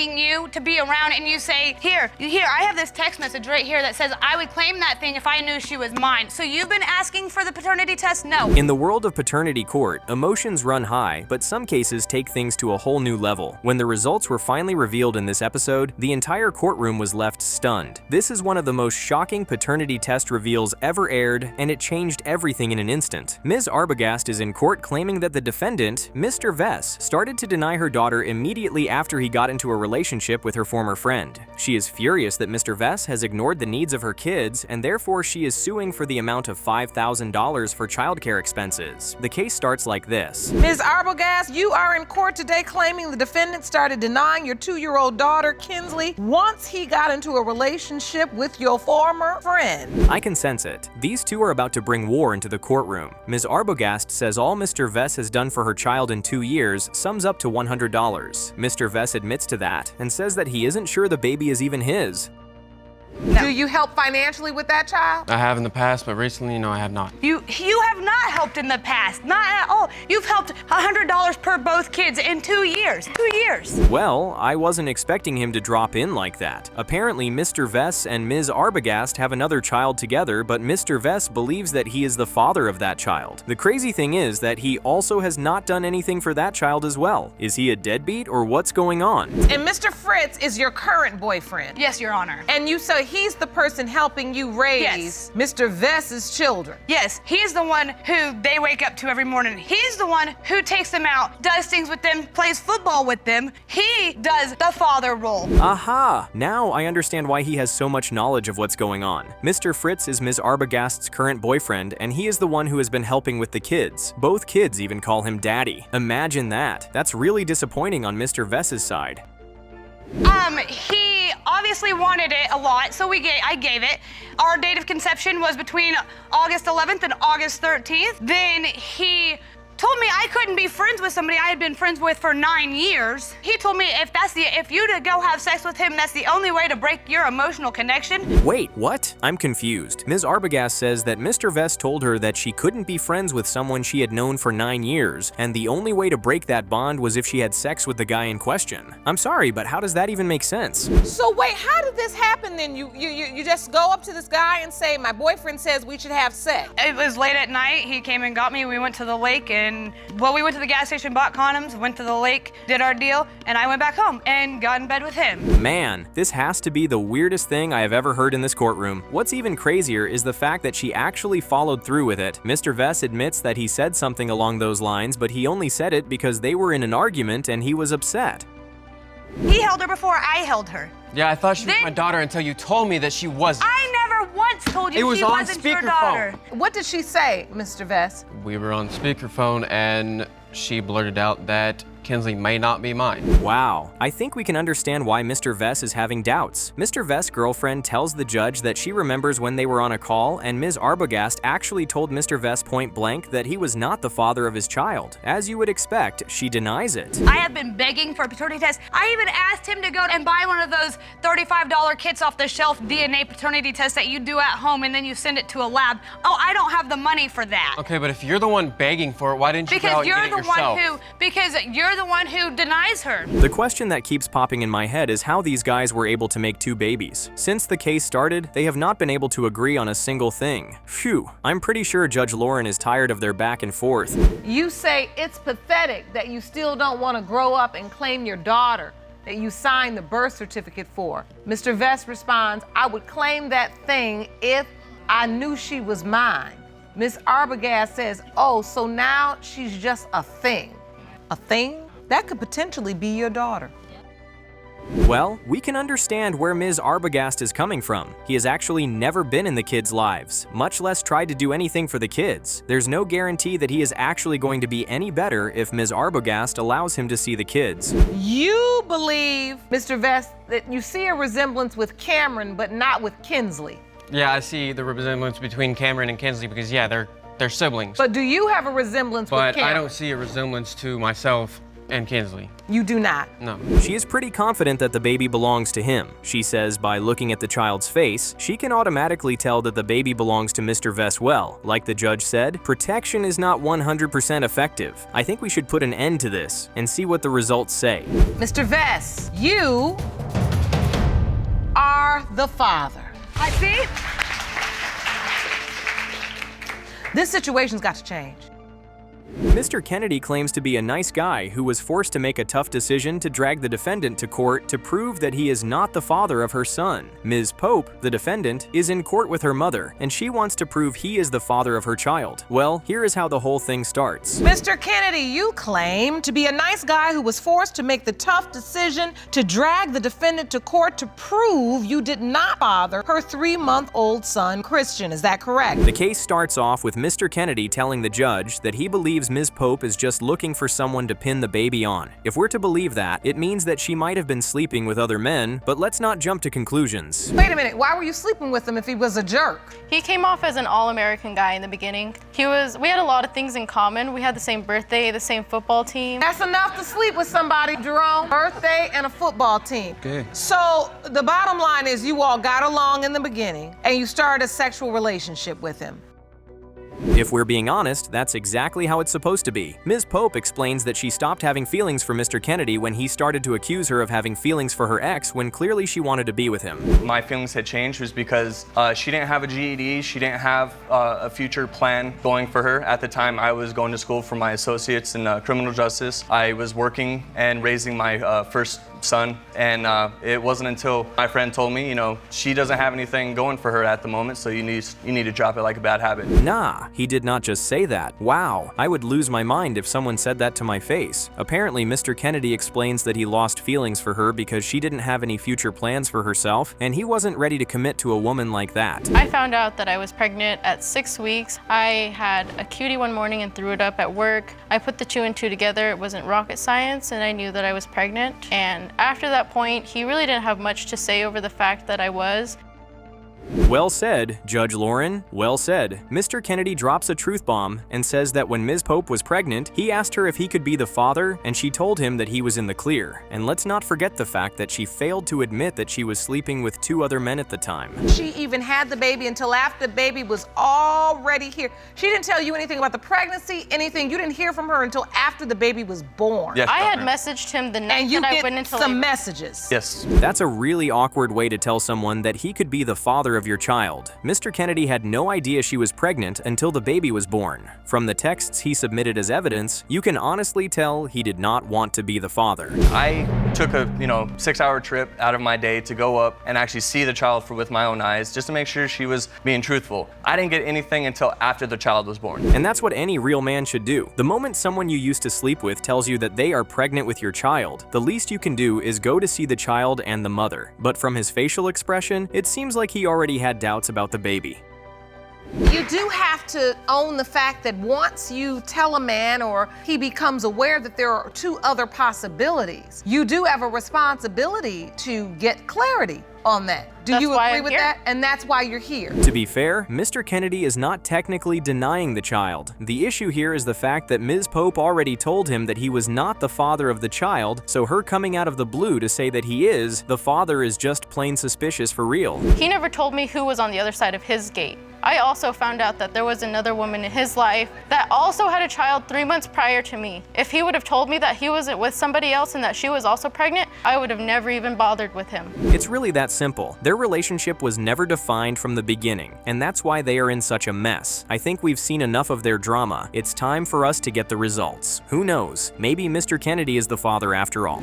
begging you to be around, and you say, here, I have this text message right here that says I would claim that thing if I knew she was mine. So you've been asking for the paternity test? No. In the world of paternity court, emotions run high, but some cases take things to a whole new level. When the results were finally revealed in this episode, the entire courtroom was left stunned. This is one of the most shocking paternity test reveals ever aired, and it changed everything in an instant. Ms. Arbogast is in court claiming that the defendant, Mr. Vess, started to deny her daughter immediately after he got into a relationship with her former friend. She is furious that Mr. Vess has ignored the needs of her kids, and therefore she is suing for the amount of $5,000 for childcare expenses. The case starts like this. Ms. Arbogast, you are in court today claiming the defendant started denying your 2-year-old daughter, Kinsley, once he got into a relationship with your former friend. I can sense it. These two are about to bring war into the courtroom. Ms. Arbogast says all Mr. Vess has done for her child in 2 years sums up to $100. Mr. Vess admits to that and says that he isn't sure the baby is even his. No. Do you help financially with that child? I have in the past, but recently, no, I have not. You have not helped in the past, not at all. You've helped $100 per both kids in 2 years. 2 years. Well, I wasn't expecting him to drop in like that. Apparently, Mr. Vess and Ms. Arbogast have another child together, but Mr. Vess believes that he is the father of that child. The crazy thing is that he also has not done anything for that child as well. Is he a deadbeat or what's going on? And Mr. Fritz is your current boyfriend? Yes, Your Honor. And you say he's the person helping you raise Mr. Vess's children? Yes, he's the one who they wake up to every morning. He's the one who takes them out, does things with them, plays football with them. He does the father role. Aha! Now I understand why he has so much knowledge of what's going on. Mr. Fritz is Ms. Arbogast's current boyfriend, and he is the one who has been helping with the kids. Both kids even call him daddy. Imagine that. That's really disappointing on Mr. Vess's side. He obviously wanted it a lot, so I gave it. Our date of conception was between August 11th and August 13th. Then he told me I couldn't be friends with somebody I had been friends with for 9 years. He told me if you to go have sex with him, that's the only way to break your emotional connection. Wait, what? I'm confused. Ms. Arbogast says that Mr. Vess told her that she couldn't be friends with someone she had known for 9 years, and the only way to break that bond was if she had sex with the guy in question. I'm sorry, but how does that even make sense? So wait, how did this happen then? You just go up to this guy and say, my boyfriend says we should have sex? It was late at night. He came and got me. We went to the lake and we went to the gas station, bought condoms, went to the lake, did our deal, and I went back home and got in bed with him. Man, this has to be the weirdest thing I have ever heard in this courtroom. What's even crazier is the fact that she actually followed through with it. Mr. Vess admits that he said something along those lines, but he only said it because they were in an argument and he was upset. He held her before I held her. Yeah, I thought she was my daughter until you told me that she wasn't. I never once told you she wasn't your daughter. What did she say, Mr. Vess? We were on speakerphone and she blurted out that Kinsley may not be mine. Wow, I think we can understand why Mr. Vess is having doubts. Mr. Vess' girlfriend tells the judge that she remembers when they were on a call, and Ms. Arbogast actually told Mr. Vess point blank that he was not the father of his child. As you would expect, she denies it. I have been begging for a paternity test. I even asked him to go and buy one of those $35 kits off the shelf DNA paternity tests that you do at home and then you send it to a lab. Oh, I don't have the money for that. Okay, but if you're the one begging for it, why didn't you go out and get it yourself? Because you're the one who denies her. The question that keeps popping in my head is how these guys were able to make 2 babies. Since the case started, they have not been able to agree on a single thing. Phew, I'm pretty sure Judge Lauren is tired of their back and forth. You say it's pathetic that you still don't want to grow up and claim your daughter that you signed the birth certificate for. Mr. Vess responds, I would claim that thing if I knew she was mine. Ms. Arbogast says, oh, so now she's just a thing. A thing? That could potentially be your daughter. Well, we can understand where Ms. Arbogast is coming from. He has actually never been in the kids' lives, much less tried to do anything for the kids. There's no guarantee that he is actually going to be any better if Ms. Arbogast allows him to see the kids. You believe, Mr. Vess, that you see a resemblance with Cameron, but not with Kinsley. Yeah, I see the resemblance between Cameron and Kinsley because, yeah, they're siblings. But do you have a resemblance with Cameron? But I don't see a resemblance to myself And Kinsley. You do not. No. She is pretty confident that the baby belongs to him. She says by looking at the child's face, she can automatically tell that the baby belongs to Mr. Vess. Well, like the judge said, protection is not 100% effective. I think we should put an end to this and see what the results say. Mr. Vess, you are the father. I see. This situation's got to change. Mr. Kennedy claims to be a nice guy who was forced to make a tough decision to drag the defendant to court to prove that he is not the father of her son. Ms. Pope, the defendant, is in court with her mother, and she wants to prove he is the father of her child. Well, here is how the whole thing starts. Mr. Kennedy, you claim to be a nice guy who was forced to make the tough decision to drag the defendant to court to prove you did not father her 3-month-old son, Christian. Is that correct? The case starts off with Mr. Kennedy telling the judge that he believes Ms. Pope is just looking for someone to pin the baby on. If we're to believe that, it means that she might have been sleeping with other men, but let's not jump to conclusions. Wait a minute, why were you sleeping with him if he was a jerk? He came off as an all-American guy in the beginning. We had a lot of things in common. We had the same birthday, the same football team. That's enough to sleep with somebody, Jerome. Birthday and a football team. Okay. So the bottom line is you all got along in the beginning and you started a sexual relationship with him. If we're being honest, that's exactly how it's supposed to be. Ms. Pope explains that she stopped having feelings for Mr. Kennedy when he started to accuse her of having feelings for her ex when clearly she wanted to be with him. My feelings had changed was because she didn't have a GED, she didn't have a future plan going for her. At the time, I was going to school for my associates in criminal justice. I was working and raising my first son, and it wasn't until my friend told me, you know, she doesn't have anything going for her at the moment, so you need to drop it like a bad habit. Nah, he did not just say that. Wow, I would lose my mind if someone said that to my face. Apparently, Mr. Kennedy explains that he lost feelings for her because she didn't have any future plans for herself, and he wasn't ready to commit to a woman like that. I found out that I was pregnant at 6 weeks. I had a cutie one morning and threw it up at work. I put the 2 and 2 together. It wasn't rocket science, and I knew that I was pregnant. And after that point, he really didn't have much to say over the fact that I was. Well said, Judge Lauren, well said. Mr. Kennedy drops a truth bomb and says that when Ms. Pope was pregnant, he asked her if he could be the father, and she told him that he was in the clear. And let's not forget the fact that she failed to admit that she was sleeping with 2 other men at the time. She even had the baby until after the baby was already here. She didn't tell you anything about the pregnancy, anything. You didn't hear from her until after the baby was born. Yes, I had Doctor. messaged him the night And you that I get went into some labor. messages. Yes. That's a really awkward way to tell someone that he could be the father of your child. Mr. Kennedy had no idea she was pregnant until the baby was born. From the texts he submitted as evidence, you can honestly tell he did not want to be the father. I took a 6-hour trip out of my day to go up and actually see the child with my own eyes just to make sure she was being truthful. I didn't get anything until after the child was born. And that's what any real man should do. The moment someone you used to sleep with tells you that they are pregnant with your child, the least you can do is go to see the child and the mother. But from his facial expression, it seems like he already had doubts about the baby. You do have to own the fact that once you tell a man or he becomes aware that there are 2 other possibilities, you do have a responsibility to get clarity on that. Do That's you why agree I'm with here. that? And that's why you're here. To be fair, Mr. Kennedy is not technically denying the child. The issue here is the fact that Ms. Pope already told him that he was not the father of the child, so her coming out of the blue to say that he is the father is just plain suspicious for real. He never told me who was on the other side of his gate. I also found out that there was another woman in his life that also had a child 3 months prior to me. If he would have told me that he was with somebody else and that she was also pregnant, I would have never even bothered with him. It's really that simple. Their relationship was never defined from the beginning, and that's why they are in such a mess. I think we've seen enough of their drama. It's time for us to get the results. Who knows? Maybe Mr. Kennedy is the father after all.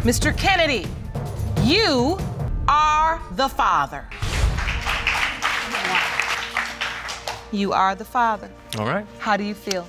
Mr. Kennedy, you are the father. You are the father. All right. How do you feel?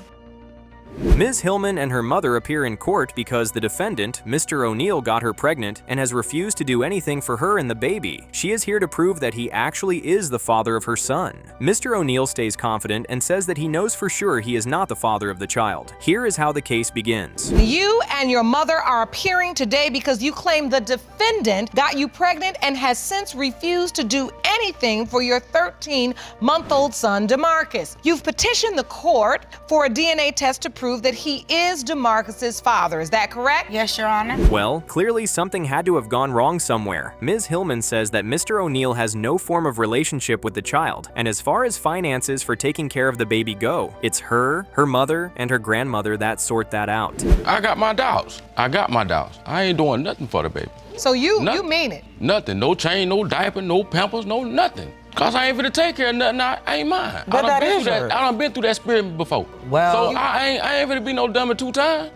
Ms. Hillman and her mother appear in court because the defendant, Mr. O'Neill, got her pregnant and has refused to do anything for her and the baby. She is here to prove that he actually is the father of her son. Mr. O'Neill stays confident and says that he knows for sure he is not the father of the child. Here is how the case begins. You and your mother are appearing today because you claim the defendant got you pregnant and has since refused to do anything for your 13-month-old son, DeMarcus. You've petitioned the court for a DNA test to prove that he is DeMarcus's father. Is that correct? Yes, Your Honor. Well, clearly something had to have gone wrong somewhere. Ms. Hillman says that Mr. O'Neill has no form of relationship with the child, and as far as finances for taking care of the baby go, it's her mother, and her grandmother that sort that out. I got my doubts. I ain't doing nothing for the baby. So you Nothing. mean it? Nothing. No chain, no diaper, no pampers, no nothing. Cause I ain't finna take care of nothing I ain't mine. But that is I yours. done been through that experience before. Well, So I ain't finna be no dummy 2 times.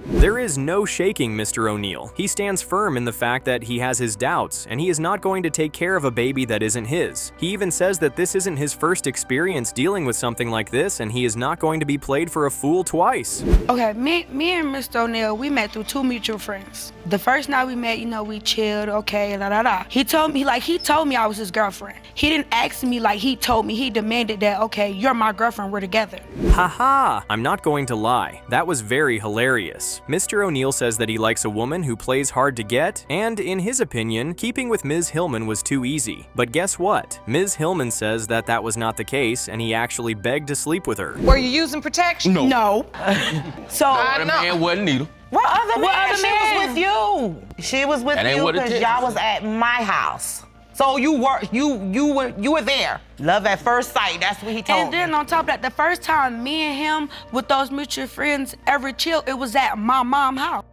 There is no shaking Mr. O'Neill. He stands firm in the fact that he has his doubts, and he is not going to take care of a baby that isn't his. He even says that this isn't his first experience dealing with something like this, and he is not going to be played for a fool twice. Okay, me and Mr. O'Neill, we met through 2 mutual friends. The first night we met, we chilled, okay, He told me I was his girlfriend. He didn't ask me like he told me. He demanded that, okay, you're my girlfriend, we're together. Haha, I'm not going to lie. That was very hilarious. Mr. O'Neill says that he likes a woman who plays hard to get, and in his opinion, keeping with Ms. Hillman was too easy. But guess what? Ms. Hillman says that that was not the case, and he actually begged to sleep with her. Were you using protection? No. So, That man wasn't neither. what other man? other She man? was with you. She was with That ain't you what it because is. y'all was at my house. So you were there. Love at first sight. That's what he told and then on top of that, the first time me and him with those mutual friends ever chilled, it was at my mom's house.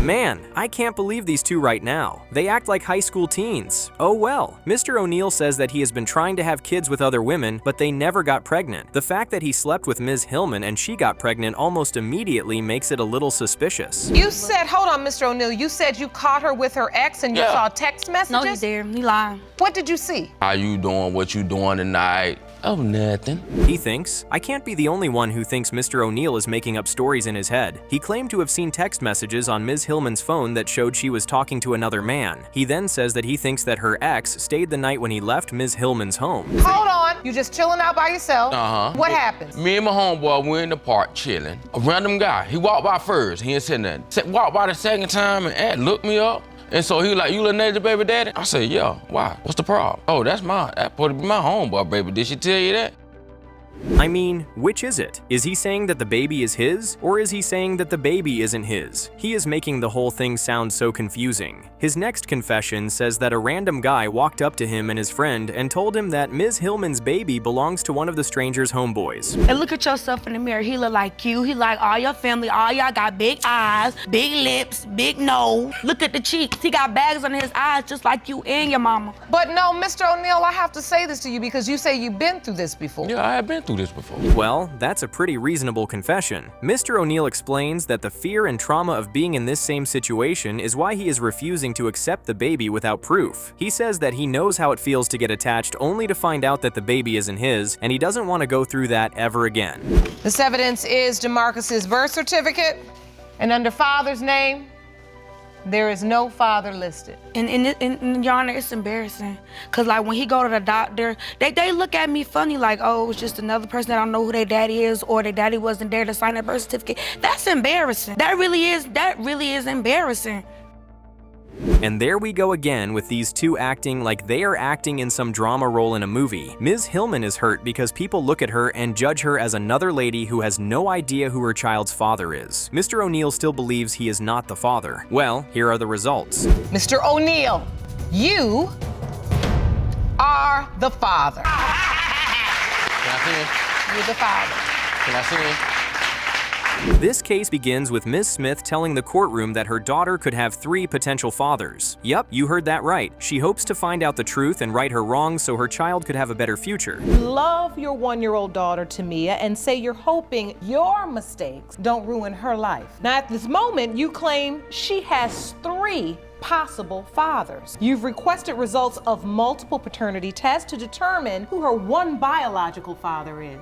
Man, I can't believe these two right now. They act like high school teens. Oh well. Mr. O'Neill says that he has been trying to have kids with other women, but they never got pregnant. The fact that he slept with Ms. Hillman and she got pregnant almost immediately makes it a little suspicious. You said, hold on, Mr. O'Neill, you said you caught her with her ex and you Yeah. saw text messages? No, he did. He lying. What did you see? How you doing? What you doing tonight? Oh, nothing. He thinks, I can't be the only one who thinks Mr. O'Neill is making up stories in his head. He claimed to have seen text messages on Ms. Hillman's phone that showed she was talking to another man. He then says that he thinks that her ex stayed the night when he left Ms. Hillman's home. Hold on, you just chilling out by yourself. What happened? Me and my homeboy were in the park chilling. A random guy, he walked by first. He ain't said nothing. Walked by the second time and looked me up. And so he like, you little Nature baby daddy? I said, yeah, why? What's the problem? Oh, that's mine. That's supposed to be my homeboy, baby. Did she tell you that? I mean, which is it? Is he saying that the baby is his, or is he saying that the baby isn't his? He is making the whole thing sound so confusing. His next confession says that a random guy walked up to him and his friend and told him that Ms. Hillman's baby belongs to one of the stranger's homeboys. And look at yourself in the mirror. He look like you. He like all your family. All y'all got big eyes, big lips, big nose. Look at the cheeks. He got bags under his eyes just like you and your mama. But no, Mr. O'Neill, I have to say this to you because you say you've been through this before. Yeah, I have been through this before. Well, that's a pretty reasonable confession. Mr. O'Neill explains that the fear and trauma of being in this same situation is why he is refusing to accept the baby without proof. He says that he knows how it feels to get attached only to find out that the baby isn't his, and he doesn't want to go through that ever again. This evidence is DeMarcus's birth certificate, and under father's name, there is no father listed. And Your Honor, it's embarrassing. Cause like when he go to the doctor, they look at me funny like, oh, it's just another person that don't know who their daddy is, or their daddy wasn't there to sign their birth certificate. That's embarrassing. That really is embarrassing. And there we go again with these two acting like they are acting in some drama role in a movie. Ms. Hillman is hurt because people look at her and judge her as another lady who has no idea who her child's father is. Mr. O'Neill still believes he is not the father. Well, here are the results. Mr. O'Neill, you are the father. Can I see him? You're the father. Can I see him? This case begins with Ms. Smith telling the courtroom that her daughter could have 3 potential fathers. Yep, you heard that right. She hopes to find out the truth and right her wrongs so her child could have a better future. Love your 1-year-old daughter, Tamia, and say you're hoping your mistakes don't ruin her life. Now, at this moment, you claim she has 3 possible fathers. You've requested results of multiple paternity tests to determine who her one biological father is.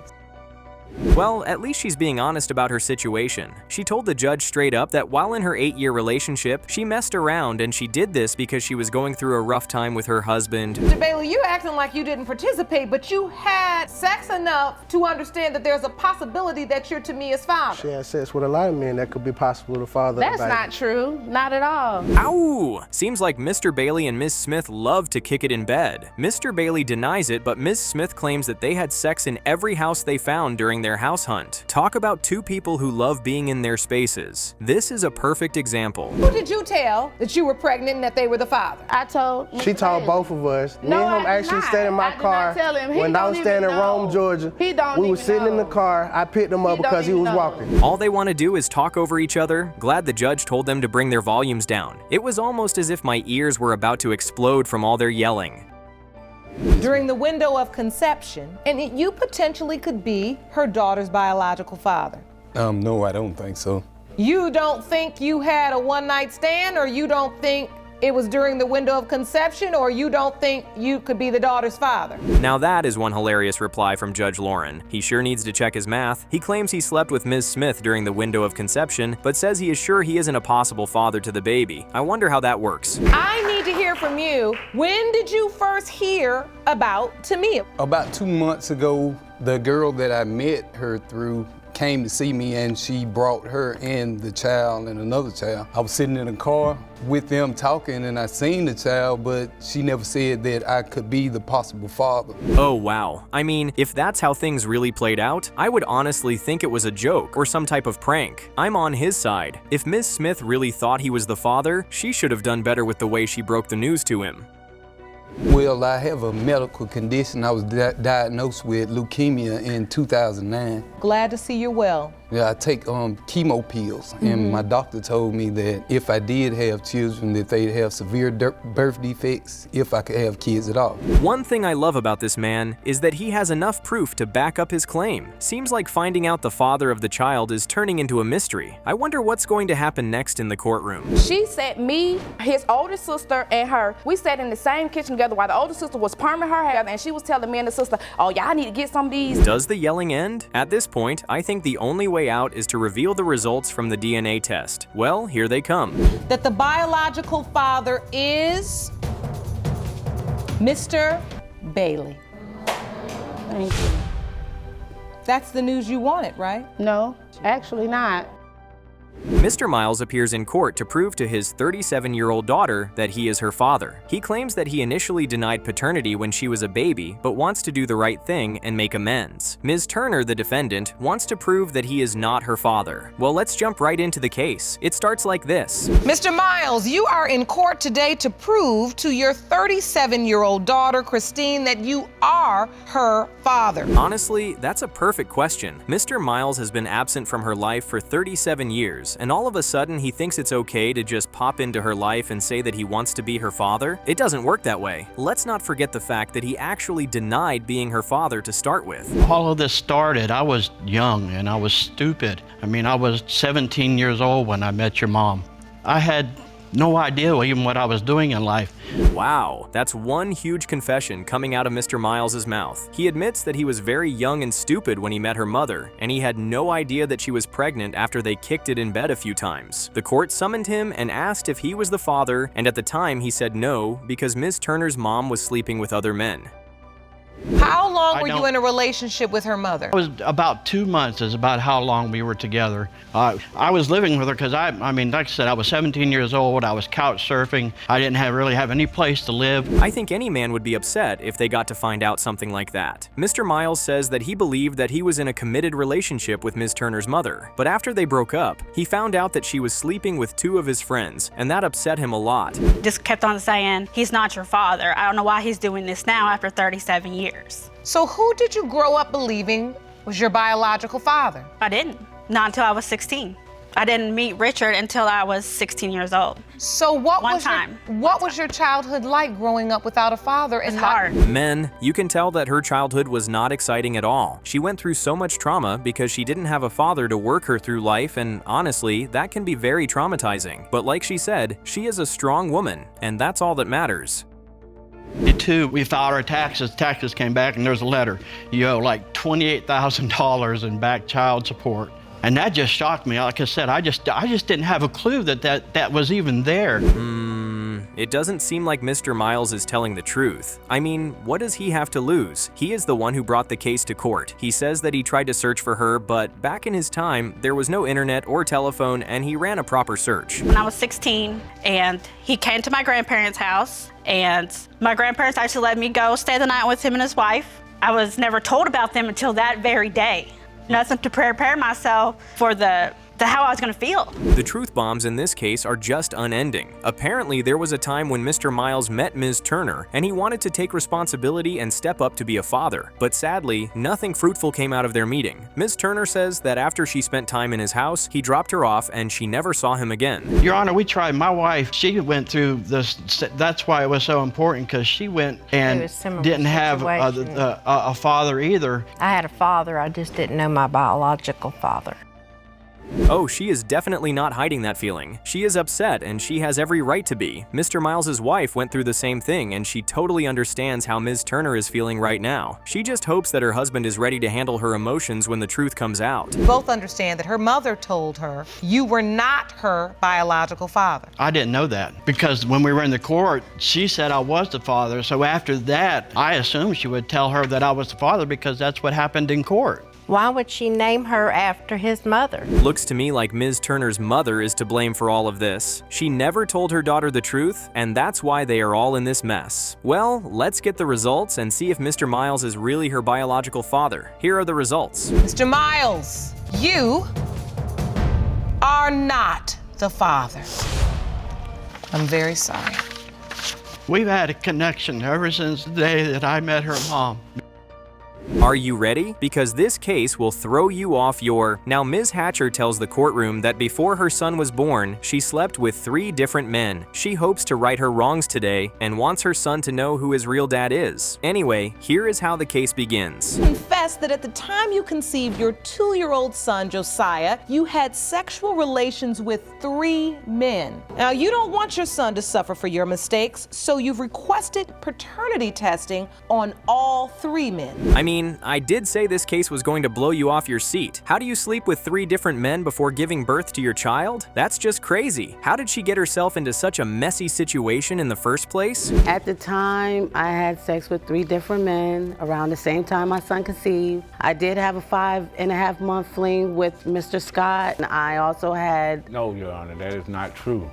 Well, at least she's being honest about her situation. She told the judge straight up that while in her 8-year relationship, she messed around and she did this because she was going through a rough time with her husband. Mr. Bailey, you acting like you didn't participate, but you had sex enough to understand that there's a possibility that you're Tamia's father. She had sex with a lot of men that could be possible to father. That's not true. Not at all. Ow! Seems like Mr. Bailey and Ms. Smith love to kick it in bed. Mr. Bailey denies it, but Ms. Smith claims that they had sex in every house they found during during their house hunt. Talk about two people who love being in their spaces. This is a perfect example. Who did you tell that you were pregnant and that they were the father? I told She told both of us. Me No, and him I did actually not. stayed in my I did car. not tell him. He When I don't was even staying in Rome, know. Georgia, He don't we were even sitting in the know. car. I picked him up He don't because he even was know. walking. All they want to do is talk over each other. Glad the judge told them to bring their volumes down. It was almost as if my ears were about to explode from all their yelling. During the window of conception, and you potentially could be her daughter's biological father. No, I don't think so. You don't think you had a one-night stand, or you don't think it was during the window of conception, or you don't think you could be the daughter's father? Now that is one hilarious reply from Judge Lauren. He sure needs to check his math. He claims he slept with Ms. Smith during the window of conception, but says he is sure he isn't a possible father to the baby. I wonder how that works. I need to hear from you. When did you first hear about Tamia? About 2 months ago, the girl that I met her through came to see me, and she brought her and the child and another child. I was sitting in the car with them talking, and I seen the child, but she never said that I could be the possible father. Oh wow. I mean, if that's how things really played out, I would honestly think it was a joke or some type of prank. I'm on his side. If Ms. Smith really thought he was the father, she should have done better with the way she broke the news to him. Well, I have a medical condition. I was diagnosed with leukemia in 2009. Glad to see you're well. Yeah, I take chemo pills, and my doctor told me that if I did have children, that they'd have severe birth defects if I could have kids at all. One thing I love about this man is that he has enough proof to back up his claim. Seems like finding out the father of the child is turning into a mystery. I wonder what's going to happen next in the courtroom. She said me, his older sister, and her, we sat in the same kitchen together while the older sister was perming her hair, and she was telling me and the sister, oh, y'all need to get some of these. Does the yelling end? At this point, I think the only way out is to reveal the results from the DNA test. Well, here they come. That the biological father is Mr. Bailey. Thank you. That's the news you wanted, right? No, actually not. Mr. Miles appears in court to prove to his 37-year-old daughter that he is her father. He claims that he initially denied paternity when she was a baby, but wants to do the right thing and make amends. Ms. Turner, the defendant, wants to prove that he is not her father. Well, let's jump right into the case. It starts like this. Mr. Miles, you are in court today to prove to your 37-year-old daughter, Christine, that you are her father. Honestly, that's a perfect question. Mr. Miles has been absent from her life for 37 years, and all of a sudden he thinks it's okay to just pop into her life and say that he wants to be her father? It doesn't work that way. Let's not forget the fact that he actually denied being her father to start with. All of this started, I was young and I was stupid. I mean, I was 17 years old when I met your mom. I had no idea even what I was doing in life. Wow, that's one huge confession coming out of Mr. Miles's mouth. He admits that he was very young and stupid when he met her mother, and he had no idea that she was pregnant after they kicked it in bed a few times. The court summoned him and asked if he was the father, and at the time he said no because Ms. Turner's mom was sleeping with other men. How long were you in a relationship with her mother? It was about 2 months is about how long we were together. I was living with her because I mean, like I said, I was 17 years old. I was couch surfing. I didn't really have any place to live. I think any man would be upset if they got to find out something like that. Mr. Miles says that he believed that he was in a committed relationship with Ms. Turner's mother, but after they broke up, he found out that she was sleeping with 2 of his friends, and that upset him a lot. Just kept on saying, he's not your father. I don't know why he's doing this now after 37 years. So who did you grow up believing was your biological father? I didn't. Not until I was 16. I didn't meet Richard until I was 16 years old. So what was your childhood like growing up without a father? It's hard. Men, you can tell that her childhood was not exciting at all. She went through so much trauma because she didn't have a father to work her through life, and honestly, that can be very traumatizing. But like she said, she is a strong woman, and that's all that matters. Too, we filed our taxes. Taxes came back, and there's a letter. You owe like $28,000 in back child support. And that just shocked me. Like I said, I just didn't have a clue that was even there. It doesn't seem like Mr. Miles is telling the truth. I mean, what does he have to lose? He is the one who brought the case to court. He says that he tried to search for her, but back in his time, there was no internet or telephone, and he ran a proper search. When I was 16, and he came to my grandparents' house, and my grandparents actually let me go stay the night with him and his wife. I was never told about them until that very day. nothing to prepare myself for how I was gonna feel. The truth bombs in this case are just unending. Apparently, there was a time when Mr. Miles met Ms. Turner and he wanted to take responsibility and step up to be a father. But sadly, nothing fruitful came out of their meeting. Ms. Turner says that after she spent time in his house, he dropped her off and she never saw him again. Your Honor, we tried. My wife, she went through this. That's why it was so important, because she went and didn't have a father either. I had a father, I just didn't know my biological father. Oh, she is definitely not hiding that feeling. She is upset and she has every right to be. Mr. Miles's wife went through the same thing and she totally understands how Ms. Turner is feeling right now. She just hopes that her husband is ready to handle her emotions when the truth comes out. Both understand that her mother told her you were not her biological father. I didn't know that, because when we were in the court, she said I was the father. So after that, I assumed she would tell her that I was the father, because that's what happened in court. Why would she name her after his mother? Looks to me like Ms. Turner's mother is to blame for all of this. She never told her daughter the truth, and that's why they are all in this mess. Well, let's get the results and see if Mr. Miles is really her biological father. Here are the results. Mr. Miles, you are not the father. I'm very sorry. We've had a connection ever since the day that I met her mom. Are you ready? Because this case will throw you off your... Now, Ms. Hatcher tells the courtroom that before her son was born, she slept with 3 different men. She hopes to right her wrongs today and wants her son to know who his real dad is. Anyway, here is how the case begins. Confess that at the time you conceived your 2-year-old son, Josiah, you had sexual relations with 3 men. Now, you don't want your son to suffer for your mistakes, so you've requested paternity testing on all 3 men. I mean, I did say this case was going to blow you off your seat. How do you sleep with 3 different men before giving birth to your child? That's just crazy. How did she get herself into such a messy situation in the first place? At the time, I had sex with 3 different men around the same time my son conceived. I did have a 5.5-month fling with Mr. Scott, and I also had... No, Your Honor, that is not true.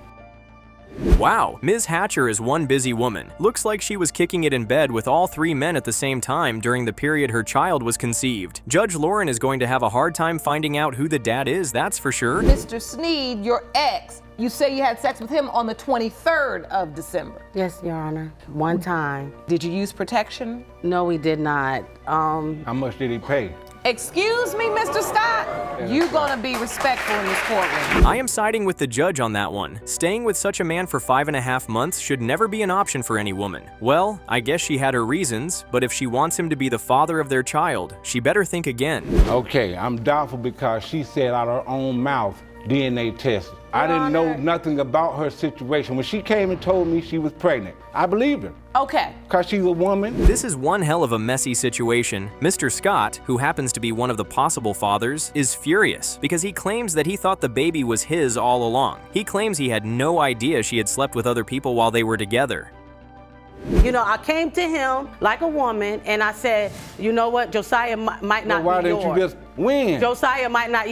Wow, Ms. Hatcher is one busy woman. Looks like she was kicking it in bed with all 3 men at the same time during the period her child was conceived. Judge Lauren is going to have a hard time finding out who the dad is, that's for sure. Mr. Sneed, your ex, you say you had sex with him on the 23rd of December. Yes, Your Honor, one time. Did you use protection? No, we did not. How much did he pay? Excuse me, Mr. Scott? You're gonna be respectful in this courtroom. I am siding with the judge on that one. Staying with such a man for 5.5 months should never be an option for any woman. Well, I guess she had her reasons, but if she wants him to be the father of their child, she better think again. Okay, I'm doubtful because she said out of her own mouth, DNA test. I didn't know nothing about her situation. When she came and told me she was pregnant, I believed her. Okay. Because she's a woman. This is one hell of a messy situation. Mr. Scott, who happens to be one of the possible fathers, is furious because he claims that he thought the baby was his all along. He claims he had no idea she had slept with other people while they were together. You know, I came to him like a woman and I said, you know what, Josiah might not be yours. Why didn't you just win? Josiah might not,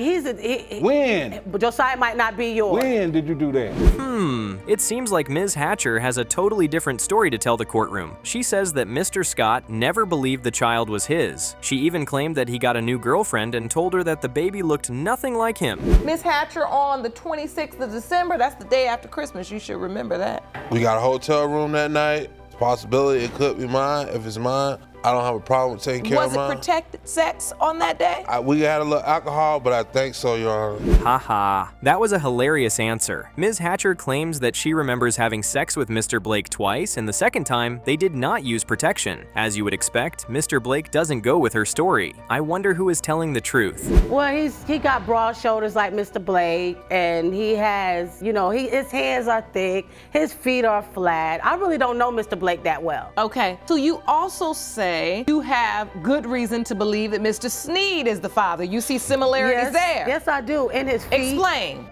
When? Josiah might not be yours. When did you do that? It seems like Ms. Hatcher has a totally different story to tell the courtroom. She says that Mr. Scott never believed the child was his. She even claimed that he got a new girlfriend and told her that the baby looked nothing like him. Miss Hatcher, on the 26th of December, that's the day after Christmas, you should remember that. We got a hotel room that night. Possibility it could be mine. If it's mine, I don't have a problem with taking care of mine. Was it protected sex on that day? We had a little alcohol, but I think so, Your Honor. Haha, that was a hilarious answer. Ms. Hatcher claims that she remembers having sex with Mr. Blake twice, and the second time, they did not use protection. As you would expect, Mr. Blake doesn't go with her story. I wonder who is telling the truth. Well, he got broad shoulders like Mr. Blake, and he has, you know, his hands are thick, his feet are flat. I really don't know Mr. Blake that well. Okay, so you also say you have good reason to believe that Mr. Sneed is the father. You see similarities there. Yes, I do. In his feet. Explain.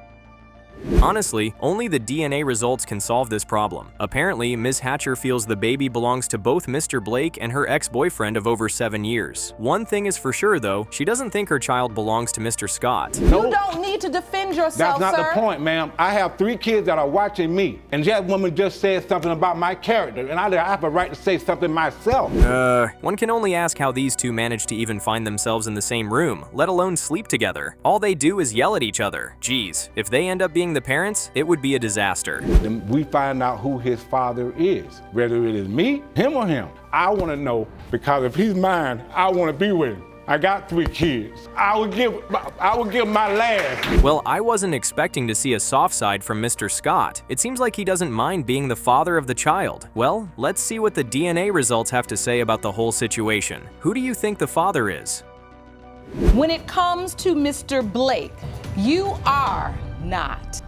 Honestly, only the DNA results can solve this problem. Apparently, Ms. Hatcher feels the baby belongs to both Mr. Blake and her ex-boyfriend of over 7 years. One thing is for sure though, she doesn't think her child belongs to Mr. Scott. You don't need to defend yourself, That's not sir. the point, ma'am. I have 3 kids that are watching me, and that woman just said something about my character, and I have a right to say something myself. One can only ask how these two managed to even find themselves in the same room, let alone sleep together. All they do is yell at each other. Geez, if they end up being the parents, it would be a disaster. Then we find out who his father is, whether it is me, him, or him. I want to know, because if he's mine, I want to be with him. I got 3 kids. I would give my last. Well, I wasn't expecting to see a soft side from Mr. Scott. It seems like he doesn't mind being the father of the child. Well, let's see what the DNA results have to say about the whole situation. Who do you think the father is? When it comes to Mr. Blake, you are not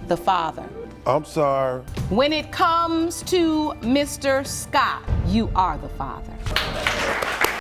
the father. I'm sorry. When it comes to Mr. Scott, you are the father.